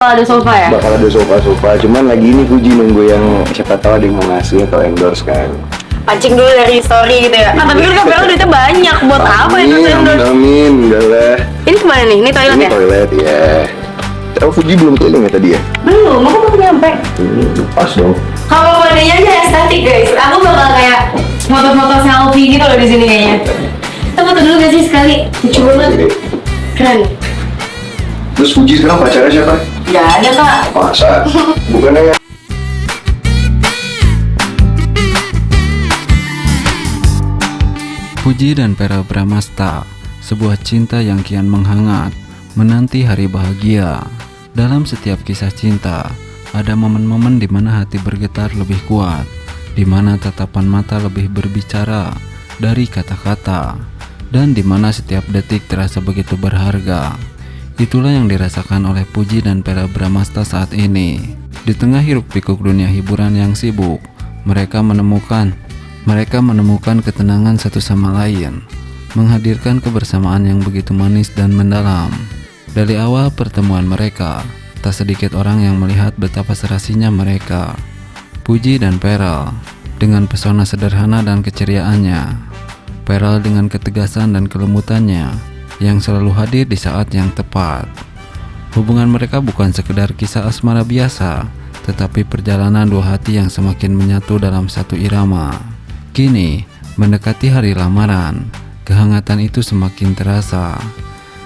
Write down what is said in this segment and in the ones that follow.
ada sofa ya? Bakal ada sofa-sofa, cuman lagi ini Puji nunggu yang siapa tahu ada yang mau ngasih atau endorse kan. Pancing dulu dari story gitu ya. Tapi kan Vero duitnya banyak, buat apa itu endorse? Amin, enggak lah. Ini kemana nih? Ini toilet Ini ya? toilet ya. Oh, Puji belum keliling ya tadi ya? Belum, aku baru nyampe. Pas dong. Kalau modelnya aja estetik guys, aku bakal kayak foto-foto selfie gitu loh di sini kayaknya. Kita foto dulu gak sih sekali? Lucu banget. Oke. Keren. Terus Puji sekarang pacarnya siapa? Ya ada kak. Masa? Bukannya ya? Puji dan Vera Bramasta, sebuah cinta yang kian menghangat, menanti hari bahagia. Dalam setiap kisah cinta, ada momen-momen di mana hati bergetar lebih kuat, di mana tatapan mata lebih berbicara dari kata-kata, dan di mana setiap detik terasa begitu berharga. Itulah yang dirasakan oleh Puji dan Vera Bramasta saat ini. Di tengah hiruk-pikuk dunia hiburan yang sibuk, mereka menemukan ketenangan satu sama lain, menghadirkan kebersamaan yang begitu manis dan mendalam. Dari awal pertemuan mereka, tak sedikit orang yang melihat betapa serasinya mereka. Puji dan Vera dengan pesona sederhana dan keceriaannya, Vera dengan ketegasan dan kelembutannya yang selalu hadir di saat yang tepat. Hubungan mereka bukan sekedar kisah asmara biasa, tetapi perjalanan dua hati yang semakin menyatu dalam satu irama. Kini, mendekati hari lamaran, kehangatan itu semakin terasa.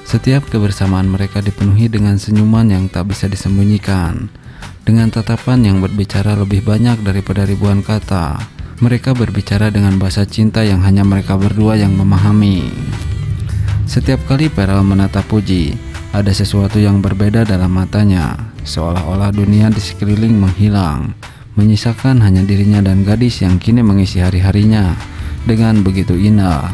Setiap kebersamaan mereka dipenuhi dengan senyuman yang tak bisa disembunyikan. Dengan tatapan yang berbicara lebih banyak daripada ribuan kata, mereka berbicara dengan bahasa cinta yang hanya mereka berdua yang memahami. Setiap kali Vera menatap Puji, ada sesuatu yang berbeda dalam matanya, seolah-olah dunia di sekeliling menghilang, menyisakan hanya dirinya dan gadis yang kini mengisi hari-harinya dengan begitu indah.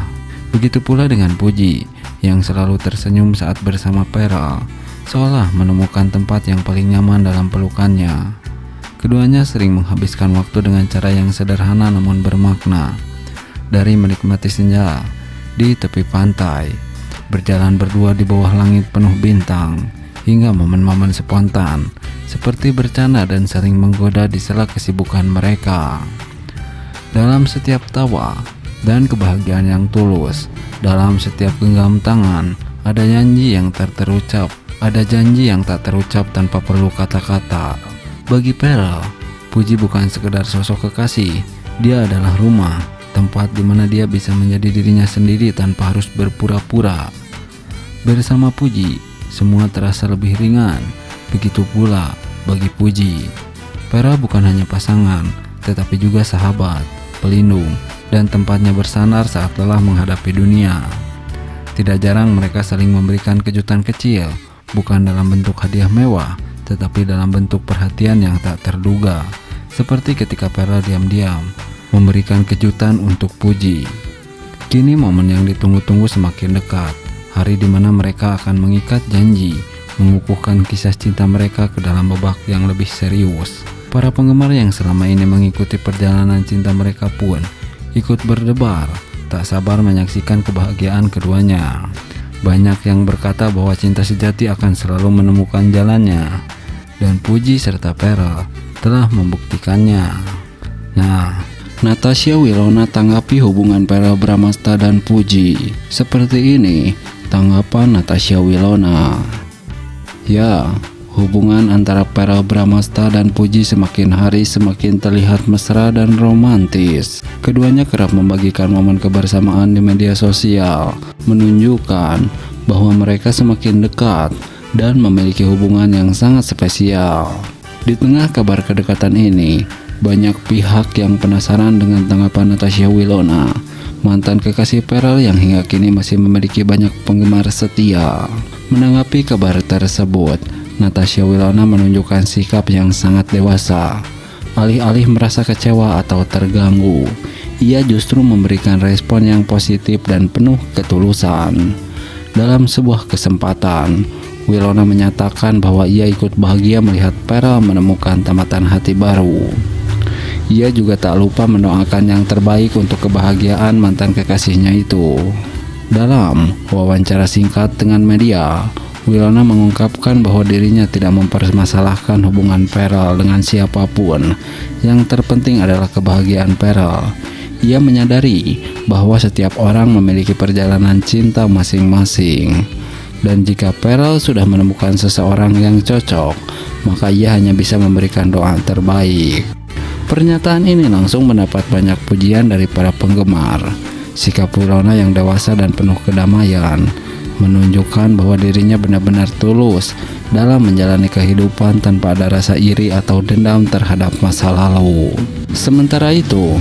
Begitu pula dengan Puji, yang selalu tersenyum saat bersama Vera, seolah menemukan tempat yang paling nyaman dalam pelukannya. Keduanya sering menghabiskan waktu dengan cara yang sederhana namun bermakna. Dari menikmati senja di tepi pantai, berjalan berdua di bawah langit penuh bintang, hingga momen-momen spontan seperti bercanda dan saling menggoda di sela kesibukan mereka. Dalam setiap tawa dan kebahagiaan yang tulus, dalam setiap genggam tangan, ada janji yang tak terucap tanpa perlu kata-kata. Bagi Vera, Puji bukan sekedar sosok kekasih, dia adalah rumah, tempat di mana dia bisa menjadi dirinya sendiri tanpa harus berpura-pura. Bersama Puji, semua terasa lebih ringan. Begitu pula bagi Puji. Vera bukan hanya pasangan, tetapi juga sahabat, pelindung, dan tempatnya bersandar saat lelah menghadapi dunia. Tidak jarang mereka saling memberikan kejutan kecil, bukan dalam bentuk hadiah mewah, tetapi dalam bentuk perhatian yang tak terduga. Seperti ketika Vera diam-diam memberikan kejutan untuk Puji. Kini momen yang ditunggu-tunggu semakin dekat, hari di mana mereka akan mengikat janji, mengukuhkan kisah cinta mereka ke dalam babak yang lebih serius. Para penggemar yang selama ini mengikuti perjalanan cinta mereka pun ikut berdebar, tak sabar menyaksikan kebahagiaan keduanya. Banyak yang berkata bahwa cinta sejati akan selalu menemukan jalannya, dan Puji serta Vera telah membuktikannya. Nah, Natasha Wilona tanggapi hubungan Vera Bramasta dan Puji. Seperti ini tanggapan Natasha Wilona. Ya, hubungan antara Vera Bramasta dan Puji semakin hari semakin terlihat mesra dan romantis. Keduanya kerap membagikan momen kebersamaan di media sosial, menunjukkan bahwa mereka semakin dekat dan memiliki hubungan yang sangat spesial. Di tengah kabar kedekatan ini, banyak pihak yang penasaran dengan tanggapan Natasha Wilona, mantan kekasih Vera yang hingga kini masih memiliki banyak penggemar setia. Menanggapi kabar tersebut, Natasha Wilona menunjukkan sikap yang sangat dewasa. Alih-alih merasa kecewa atau terganggu, ia justru memberikan respon yang positif dan penuh ketulusan. Dalam sebuah kesempatan, Wilona menyatakan bahwa ia ikut bahagia melihat Vera menemukan tamatan hati baru. Ia juga tak lupa mendoakan yang terbaik untuk kebahagiaan mantan kekasihnya itu. Dalam wawancara singkat dengan media, Wilona mengungkapkan bahwa dirinya tidak mempermasalahkan hubungan Pearl dengan siapapun. Yang terpenting adalah kebahagiaan Pearl. Ia menyadari bahwa setiap orang memiliki perjalanan cinta masing-masing. Dan jika Pearl sudah menemukan seseorang yang cocok, maka ia hanya bisa memberikan doa terbaik. Pernyataan ini langsung mendapat banyak pujian dari para penggemar. Sikap Wilona yang dewasa dan penuh kedamaian menunjukkan bahwa dirinya benar-benar tulus dalam menjalani kehidupan tanpa ada rasa iri atau dendam terhadap masa lalu. Sementara itu,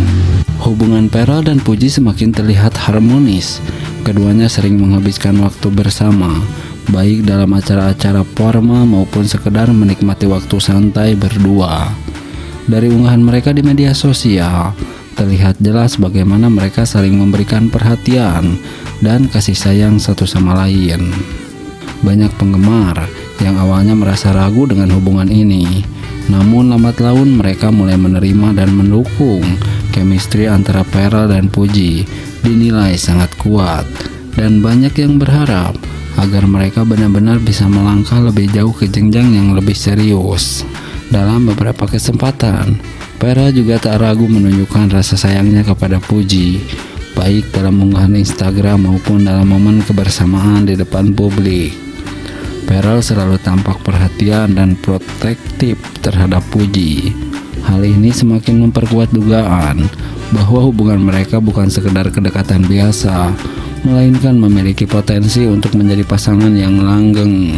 hubungan Pearl dan Puji semakin terlihat harmonis. Keduanya sering menghabiskan waktu bersama, baik dalam acara-acara formal maupun sekedar menikmati waktu santai berdua. Dari unggahan mereka di media sosial, terlihat jelas bagaimana mereka saling memberikan perhatian dan kasih sayang satu sama lain. Banyak penggemar yang awalnya merasa ragu dengan hubungan ini, namun lambat laun mereka mulai menerima dan mendukung. Chemistry antara Pearl dan Puji dinilai sangat kuat, dan banyak yang berharap agar mereka benar-benar bisa melangkah lebih jauh ke jenjang yang lebih serius. Dalam beberapa kesempatan, Pearl juga tak ragu menunjukkan rasa sayangnya kepada Puji, baik dalam unggahan Instagram maupun dalam momen kebersamaan di depan publik. Pearl selalu tampak perhatian dan protektif terhadap Puji. Hal ini semakin memperkuat dugaan bahwa hubungan mereka bukan sekedar kedekatan biasa, melainkan memiliki potensi untuk menjadi pasangan yang langgeng.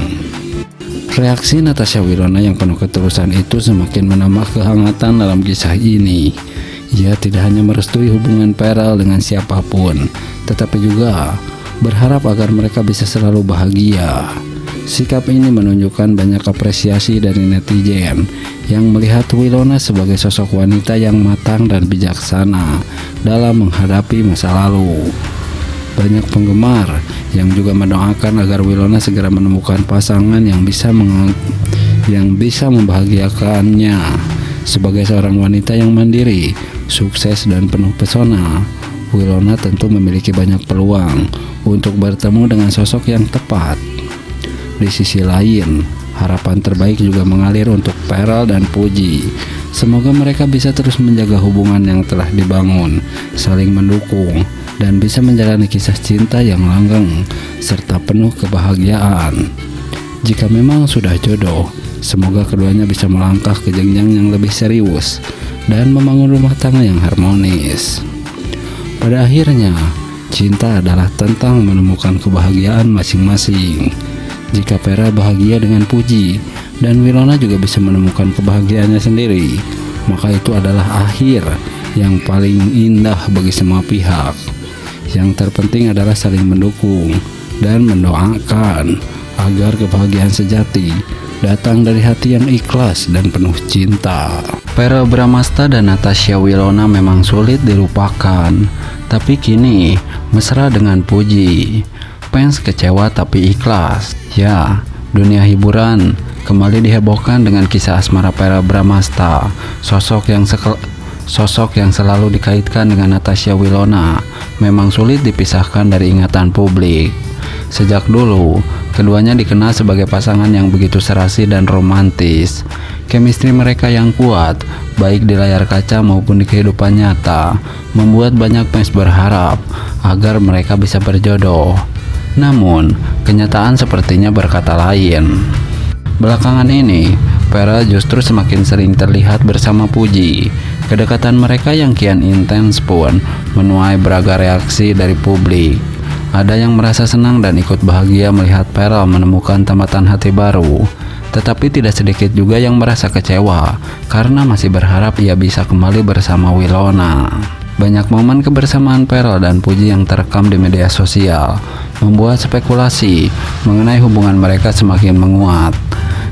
Reaksi Natasha Wilona yang penuh ketulusan itu semakin menambah kehangatan dalam kisah ini. Ia tidak hanya merestui hubungan Pearl dengan siapapun, tetapi juga berharap agar mereka bisa selalu bahagia. Sikap ini menunjukkan banyak apresiasi dari netizen yang melihat Wilona sebagai sosok wanita yang matang dan bijaksana dalam menghadapi masa lalu. Banyak penggemar yang juga mendoakan agar Wilona segera menemukan pasangan yang bisa membahagiakannya. Sebagai seorang wanita yang mandiri, sukses dan penuh pesona, Wilona tentu memiliki banyak peluang untuk bertemu dengan sosok yang tepat. Di sisi lain, harapan terbaik juga mengalir untuk Pearl dan Puji. Semoga mereka bisa terus menjaga hubungan yang telah dibangun, saling mendukung, dan bisa menjalani kisah cinta yang langgeng serta penuh kebahagiaan. Jika memang sudah jodoh, semoga keduanya bisa melangkah ke jenjang yang lebih serius dan membangun rumah tangga yang harmonis. Pada akhirnya, cinta adalah tentang menemukan kebahagiaan masing-masing. Jika Pearl bahagia dengan Puji dan Wilona juga bisa menemukan kebahagiaannya sendiri, maka itu adalah akhir yang paling indah bagi semua pihak. Yang terpenting adalah saling mendukung dan mendoakan agar kebahagiaan sejati datang dari hati yang ikhlas dan penuh cinta. Pearl Bramasta dan Natasha Wilona memang sulit dilupakan, tapi kini mesra dengan Puji. Fans kecewa tapi ikhlas. Ya, dunia hiburan kembali dihebohkan dengan kisah asmara Pearl Bramasta, sosok yang selalu dikaitkan dengan Natasha Wilona, memang sulit dipisahkan dari ingatan publik. Sejak dulu, keduanya dikenal sebagai pasangan yang begitu serasi dan romantis. Chemistry mereka yang kuat, baik di layar kaca maupun di kehidupan nyata, membuat banyak fans berharap agar mereka bisa berjodoh. Namun, kenyataan sepertinya berkata lain. Belakangan ini, Pearl justru semakin sering terlihat bersama Puji. Kedekatan mereka yang kian intens pun menuai beragam reaksi dari publik. Ada yang merasa senang dan ikut bahagia melihat Pearl menemukan tamatan hati baru, tetapi tidak sedikit juga yang merasa kecewa karena masih berharap ia bisa kembali bersama Wilona. Banyak momen kebersamaan Pearl dan Puji yang terekam di media sosial membuat spekulasi mengenai hubungan mereka semakin menguat.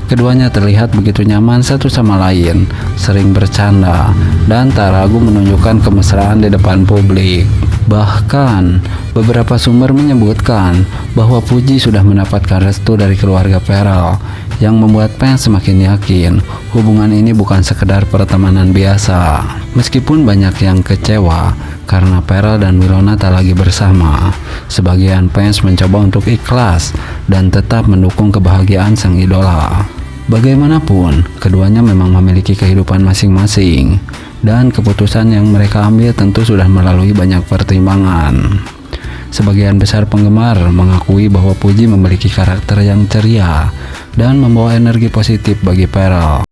Keduanya terlihat begitu nyaman satu sama lain, sering bercanda, dan tak ragu menunjukkan kemesraan di depan publik. Bahkan, beberapa sumber menyebutkan bahwa Puji sudah mendapatkan restu dari keluarga Pearl, yang membuat fans semakin yakin hubungan ini bukan sekedar pertemanan biasa. Meskipun banyak yang kecewa karena Pharrell dan Winona tak lagi bersama. Sebagian fans mencoba untuk ikhlas dan tetap mendukung kebahagiaan sang idola. Bagaimanapun, keduanya memang memiliki kehidupan masing-masing, dan keputusan yang mereka ambil tentu sudah melalui banyak pertimbangan. Sebagian besar penggemar mengakui bahwa Puji memiliki karakter yang ceria dan membawa energi positif bagi Pharrell.